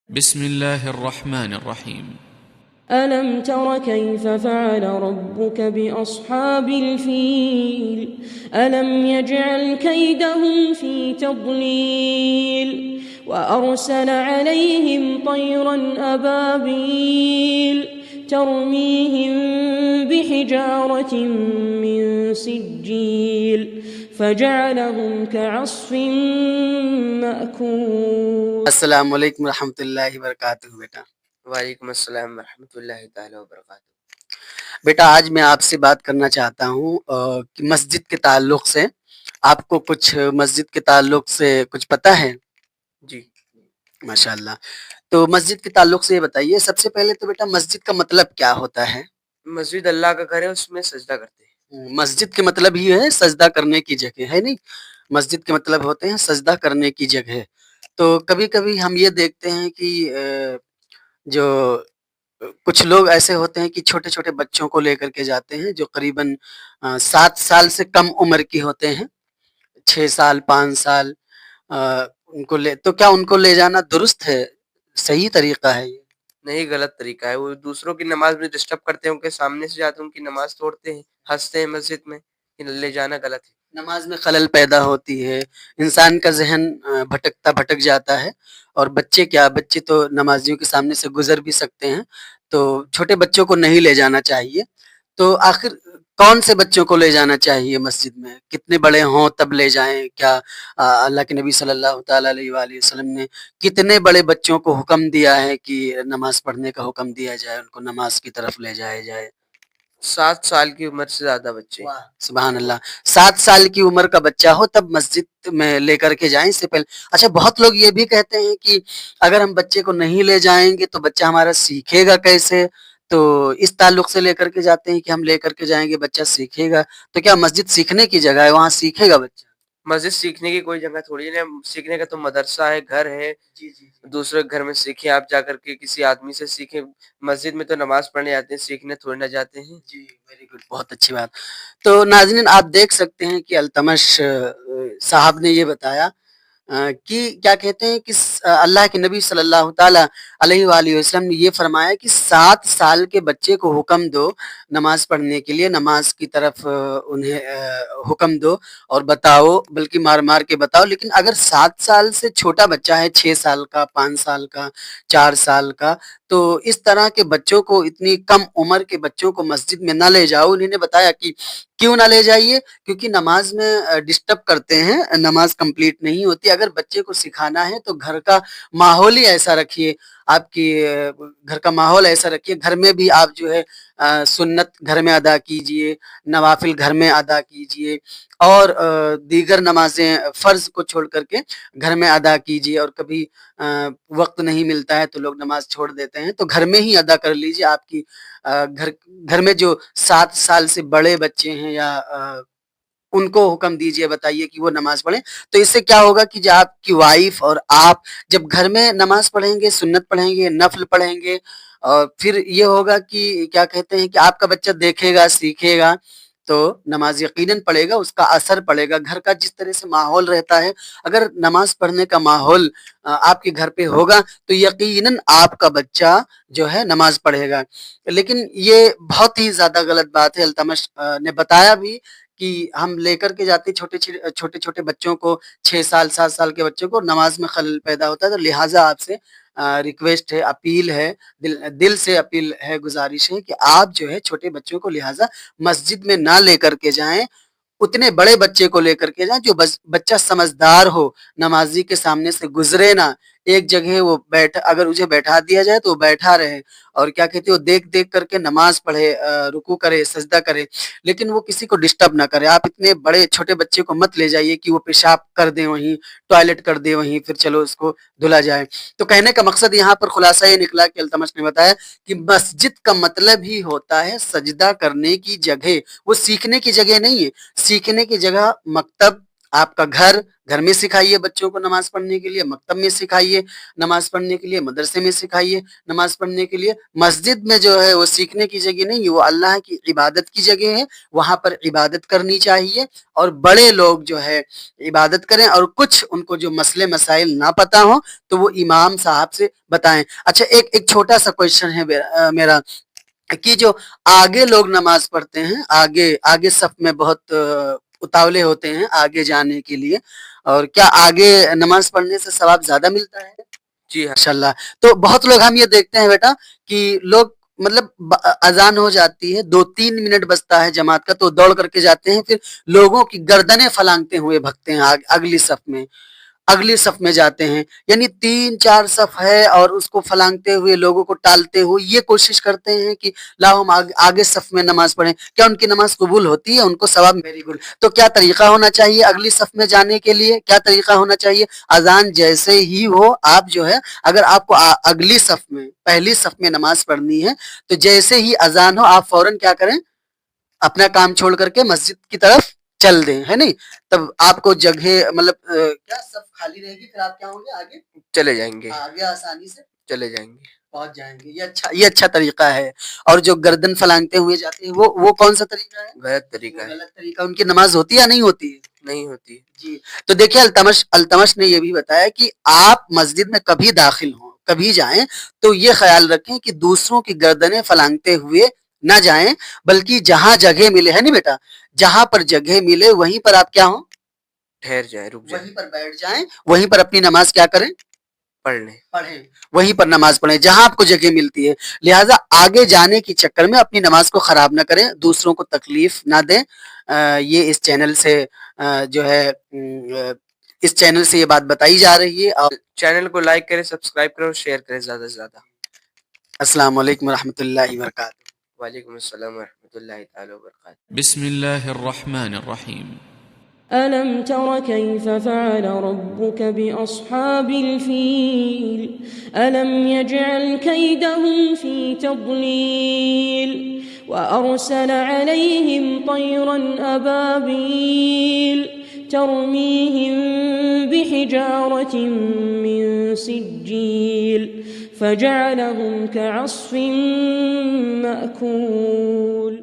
بسم الله الرحمن الرحيم. ألم تر كيف فعل ربك بأصحاب الفيل ألم يجعل كيدهم في تضليل وأرسل عليهم طيرا أبابيل ترميهم بحجارة من سجيل فجعلهم كعصف مأكول. السلام علیکم ورحمۃ اللہ وبرکاتہ بیٹا. وعلیکم السلام ورحمۃ اللہ تعالی وبرکاتہ. بیٹا آج میں آپ سے بات کرنا چاہتا ہوں کہ مسجد کے تعلق سے آپ کو کچھ مسجد کے تعلق سے کچھ پتہ ہے؟ جی ماشاءاللہ. تو مسجد کے تعلق سے یہ بتائیے، سب سے پہلے تو بیٹا مسجد کا مطلب کیا ہوتا ہے؟ مسجد اللہ کا گھر ہے، اس میں سجدہ کرتے ہیں. مسجد کے مطلب ہی ہے سجدہ کرنے کی جگہ، ہے نہیں؟ مسجد کے مطلب ہوتے ہیں سجدہ کرنے کی جگہ. تو کبھی کبھی ہم یہ دیکھتے ہیں کہ جو کچھ لوگ ایسے ہوتے ہیں کہ چھوٹے چھوٹے بچوں کو لے کر کے جاتے ہیں جو قریباً 7 سال سے کم عمر کی ہوتے ہیں، 6 سال 5 سال، ان کو تو کیا ان کو لے جانا درست ہے؟ صحیح طریقہ ہے یہ؟ نہیں، غلط طریقہ ہے. وہ دوسروں کی نماز میں ڈسٹرب کرتے ہیں، ان کے سامنے سے جاتے ہیں، ان کی نماز توڑتے ہیں، ہنستے ہیں مسجد میں. لے جانا غلط ہے. نماز میں خلل پیدا ہوتی ہے، انسان کا ذہن بھٹک جاتا ہے. اور بچے کیا، بچے تو نمازیوں کے سامنے سے گزر بھی سکتے ہیں، تو چھوٹے بچوں کو نہیں لے جانا چاہیے. تو آخر کون سے بچوں کو لے جانا چاہیے مسجد میں؟ کتنے بڑے ہوں تب لے جائیں؟ کیا اللہ کے نبی صلی اللہ تعالیٰ علیہ وآلہ وسلم نے کتنے بڑے بچوں کو حکم دیا ہے کہ نماز پڑھنے کا حکم دیا جائے، ان کو نماز کی طرف لے جایا جائے؟ 7 سال کی عمر سے زیادہ بچے. سبحان اللہ. 7 سال کی عمر کا بچہ ہو تب مسجد میں لے کر کے جائیں. اس سے پہلے اچھا، بہت لوگ یہ بھی کہتے ہیں کہ اگر ہم بچے کو نہیں لے جائیں گے تو بچہ ہمارا سیکھے گا کیسے؟ تو اس تعلق سے لے کر کے جاتے ہیں کہ ہم لے کر کے جائیں گے بچہ سیکھے گا. تو کیا مسجد سیکھنے کی جگہ ہے، وہاں سیکھے گا بچہ؟ مسجد سیکھنے کی کوئی جگہ تھوڑی ہے. سیکھنے کا تو مدرسہ ہے، گھر ہے. دوسرے گھر میں سیکھیں، آپ جا کر کے کسی آدمی سے سیکھیں. مسجد میں تو نماز پڑھنے جاتے ہیں، سیکھنے تھوڑی نہ جاتے ہیں. جی ویری گڈ، بہت اچھی بات. تو ناظرین آپ دیکھ سکتے ہیں کہ التمش صاحب نے یہ بتایا کہ کیا کہتے ہیں کہ اللہ کے نبی صلی اللہ تعالیٰ علیہ وآلہ وسلم نے یہ فرمایا کہ 7 سال کے بچے کو حکم دو نماز پڑھنے کے لیے، نماز کی طرف انہیں حکم دو اور بتاؤ، بلکہ مار مار کے بتاؤ. لیکن اگر 7 سال سے چھوٹا بچہ ہے، 6 سال کا، 5 سال کا، 4 سال کا، تو اس طرح کے بچوں کو، اتنی کم عمر کے بچوں کو مسجد میں نہ لے جاؤ. انہوں نے بتایا کہ کیوں نہ لے جائیے؟ کیونکہ نماز میں ڈسٹرب کرتے ہیں، نماز کمپلیٹ نہیں ہوتی. اگر بچے کو سکھانا ہے تو گھر کا ماحول ہی ایسا رکھیے، آپ کی گھر کا ماحول ایسا رکھیے. گھر میں بھی آپ جو ہے سنت گھر میں ادا کیجئے، نوافل گھر میں ادا کیجئے، اور دیگر نمازیں فرض کو چھوڑ کر کے گھر میں ادا کیجئے. اور کبھی وقت نہیں ملتا ہے تو لوگ نماز چھوڑ دیتے ہیں، تو گھر میں ہی ادا کر لیجئے. آپ کی گھر میں جو 7 سال سے بڑے بچے ہیں یا ان کو حکم دیجئے، بتائیے کہ وہ نماز پڑھیں. تو اس سے کیا ہوگا کہ جب آپ کی وائف اور آپ جب گھر میں نماز پڑھیں گے، سنت پڑھیں گے، نفل پڑھیں گے، اور پھر یہ ہوگا کہ کیا کہتے ہیں کہ آپ کا بچہ دیکھے گا، سیکھے گا، تو نماز یقیناً پڑھے گا، اس کا اثر پڑے گا. گھر کا جس طرح سے ماحول رہتا ہے، اگر نماز پڑھنے کا ماحول آپ کے گھر پہ ہوگا تو یقیناً آپ کا بچہ جو ہے نماز پڑھے گا. لیکن یہ بہت ہی زیادہ غلط بات ہے. التمش نے بتایا بھی کہ ہم لے کر کے جاتے چھوٹے چھوٹے بچوں کو، 6 سال 7 سال کے بچوں کو، نماز میں خلل پیدا ہوتا ہے. تو لہٰذا آپ سے ریکویسٹ ہے، اپیل ہے، دل سے اپیل ہے، گزارش ہے کہ آپ جو ہے چھوٹے بچوں کو لہٰذا مسجد میں نہ لے کر کے جائیں. اتنے بڑے بچے کو لے کر کے جائیں جو بچہ سمجھدار ہو، نمازی کے سامنے سے گزرے نہ، ایک جگہ وہ اگر اسے بیٹھا دیا جائے تو وہ بیٹھا رہے، اور کیا کہتے ہیں وہ دیکھ کر کے نماز پڑھے، رکوع کرے، سجدہ کرے، لیکن وہ کسی کو ڈسٹرب نہ کرے. آپ اتنے بڑے چھوٹے بچے کو مت لے جائیے کہ وہ پیشاب کر دیں وہیں، ٹوائلٹ کر دے وہیں، پھر چلو اس کو دھلا جائے. تو کہنے کا مقصد یہاں پر خلاصہ یہ نکلا کہ التمش نے بتایا کہ مسجد کا مطلب ہی ہوتا ہے سجدہ کرنے کی جگہ، وہ سیکھنے کی جگہ نہیں ہے. سیکھنے کی جگہ مکتب آپ کا گھر میں سکھائیے بچوں کو نماز پڑھنے کے لیے، مکتب میں سکھائیے نماز پڑھنے کے لیے، مدرسے میں سکھائیے نماز پڑھنے کے لیے۔ مسجد میں جو ہے وہ سیکھنے کی جگہ نہیں، وہ اللہ کی عبادت کی جگہ ہے، وہاں پر عبادت کرنی چاہیے، اور بڑے لوگ جو ہے عبادت کریں، اور کچھ ان کو جو مسئلے مسائل نہ پتہ ہوں تو وہ امام صاحب سے بتائیں۔ اچھا ایک چھوٹا سا کویشچن ہے میرا، کہ جو آگے لوگ نماز پڑھتے ہیں، آگے صف میں بہت اتاولے ہوتے ہیں آگے جانے کے لیے، اور کیا آگے نماز پڑھنے سے ثواب زیادہ ملتا ہے؟ جی ہاں، ماشاءاللہ۔ تو بہت لوگ ہم یہ دیکھتے ہیں بیٹا کہ لوگ مطلب اذان ہو جاتی ہے، 2-3 منٹ بچتا ہے جماعت کا تو دوڑ کر کے جاتے ہیں، پھر لوگوں کی گردنیں پھلانگتے ہوئے بھگتے ہیں اگلی صف میں جاتے ہیں، یعنی 3-4 صف ہے اور اس کو پھلانگتے ہوئے لوگوں کو ٹالتے ہوئے یہ کوشش کرتے ہیں کہ لاؤ ہم آگے صف میں نماز پڑھیں۔ کیا ان کی نماز قبول ہوتی ہے؟ ان کو ثواب ویری گڈ۔ تو کیا طریقہ ہونا چاہیے اگلی صف میں جانے کے لیے؟ کیا طریقہ ہونا چاہیے؟ اذان جیسے ہی ہو آپ جو ہے، اگر آپ کو اگلی صف میں پہلی صف میں نماز پڑھنی ہے تو جیسے ہی اذان ہو آپ فوراً کیا کریں؟ اپنا کام چھوڑ کر کے مسجد کی طرف چل دیں، ہے نہیں؟ تب آپ کو جگہ مطلب کیا صف خالی رہے گی، پھر آپ کیا ہوں گے؟ آگے چلے جائیں گے، آگے آسانی سے چلے جائیں گے، پہنچ جائیں گے۔ یہ اچھا طریقہ ہے۔ اور جو گردن پھلانگتے ہوئے جاتے ہیں وہ کون سا طریقہ ہے؟ غلط طریقہ ہے، غلط طریقہ۔ ان کی نماز ہوتی ہے یا نہیں ہوتی ہے؟ نہیں ہوتی۔ جی تو دیکھیے التمش نے یہ بھی بتایا کہ آپ مسجد میں کبھی داخل ہوں، کبھی جائیں تو یہ خیال رکھیں کہ دوسروں کی گردنیں پھلانگتے ہوئے نہ جائیں، بلکہ جہاں جگہ ملے، ہے نہیں بیٹا، جہاں پر جگہ ملے وہیں پر آپ کیا ہوں؟ ٹھہر جائیں، رک جائیں، وہیں پر بیٹھ جائیں، وہیں پر اپنی نماز کیا کریں؟ پڑھیں، وہیں پر نماز پڑھیں جہاں آپ کو جگہ ملتی ہے۔ لہٰذا آگے جانے کی چکر میں اپنی نماز کو خراب نہ کریں، دوسروں کو تکلیف نہ دیں۔ یہ اس چینل سے جو ہے اس چینل سے یہ بات بتائی جا رہی ہے۔ اور چینل کو لائک کریں، سبسکرائب کریں اور شیئر کریں زیادہ سے زیادہ۔ السلام علیکم ورحمۃ اللہ وبرکاتہ۔ وعلیکم السلام ورحمۃ اللہ تعالی وبرکاتہ۔ بسم الله الرحمن الرحيم. ألم تر كيف فعل ربك بأصحاب الفيل ألم يجعل كيدهم في تضليل وأرسل عليهم طيرا أبابيل ترميهم بحجارة من سجيل فجعلهم كعصف مأكول۔